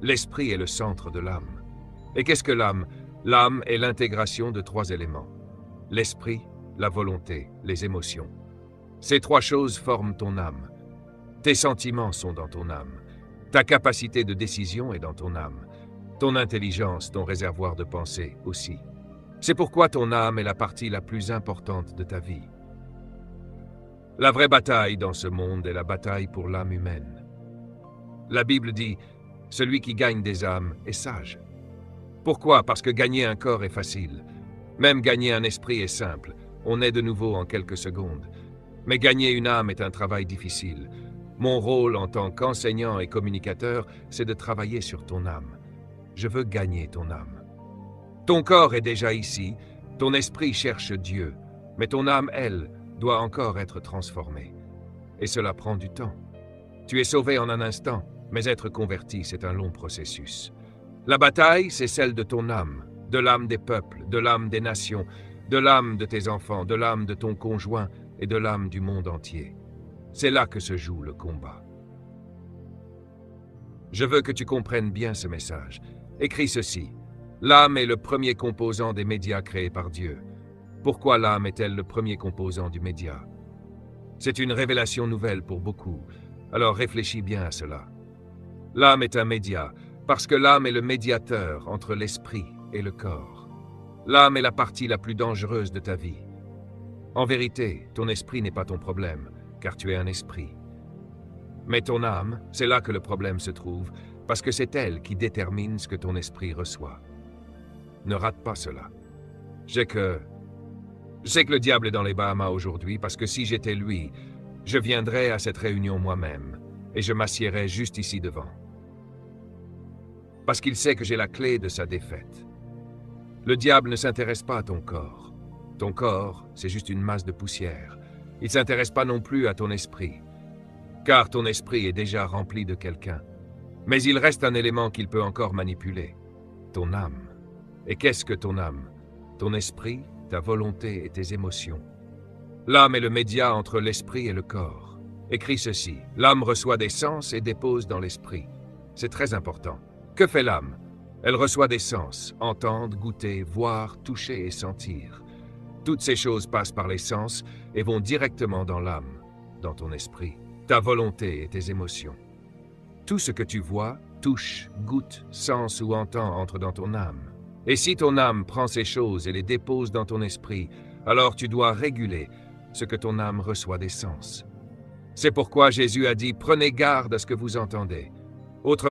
L'esprit est le centre de l'âme. Et qu'est-ce que l'âme? L'âme est l'intégration de trois éléments. L'esprit, la volonté, les émotions. Ces trois choses forment ton âme. Tes sentiments sont dans ton âme. Ta capacité de décision est dans ton âme. Ton intelligence, ton réservoir de pensée aussi. C'est pourquoi ton âme est la partie la plus importante de ta vie. La vraie bataille dans ce monde est la bataille pour l'âme humaine. La Bible dit « Celui qui gagne des âmes est sage ». Pourquoi? Parce que gagner un corps est facile. Même gagner un esprit est simple. On est de nouveau en quelques secondes. Mais gagner une âme est un travail difficile. Mon rôle en tant qu'enseignant et communicateur, c'est de travailler sur ton âme. Je veux gagner ton âme. Ton corps est déjà ici, ton esprit cherche Dieu, mais ton âme, elle, doit encore être transformée. Et cela prend du temps. Tu es sauvé en un instant, mais être converti, c'est un long processus. La bataille, c'est celle de ton âme, de l'âme des peuples, de l'âme des nations, de l'âme de tes enfants, de l'âme de ton conjoint et de l'âme du monde entier. C'est là que se joue le combat. Je veux que tu comprennes bien ce message. Écris ceci. L'âme est le premier composant des médias créés par Dieu. Pourquoi l'âme est-elle le premier composant du média? C'est une révélation nouvelle pour beaucoup, alors réfléchis bien à cela. L'âme est un média, parce que l'âme est le médiateur entre l'esprit et le corps. L'âme est la partie la plus dangereuse de ta vie. En vérité, ton esprit n'est pas ton problème, car tu es un esprit. Mais ton âme, c'est là que le problème se trouve, parce que c'est elle qui détermine ce que ton esprit reçoit. Ne rate pas cela. Je sais que le diable est dans les Bahamas aujourd'hui, parce que si j'étais lui, je viendrais à cette réunion moi-même, et je m'assiérais juste ici devant. Parce qu'il sait que j'ai la clé de sa défaite. Le diable ne s'intéresse pas à ton corps. Ton corps, c'est juste une masse de poussière. Il ne s'intéresse pas non plus à ton esprit, car ton esprit est déjà rempli de quelqu'un. Mais il reste un élément qu'il peut encore manipuler, ton âme. Et qu'est-ce que ton âme? Ton esprit, ta volonté et tes émotions. L'âme est le média entre l'esprit et le corps. Écris ceci, l'âme reçoit des sens et dépose dans l'esprit. C'est très important. Que fait l'âme? Elle reçoit des sens, entendre, goûter, voir, toucher et sentir. Toutes ces choses passent par les sens et vont directement dans l'âme, dans ton esprit, ta volonté et tes émotions. Tout ce que tu vois, touche, goûte, sens ou entends entre dans ton âme. Et si ton âme prend ces choses et les dépose dans ton esprit, alors tu dois réguler ce que ton âme reçoit des sens. C'est pourquoi Jésus a dit « Prenez garde à ce que vous entendez ». Autrement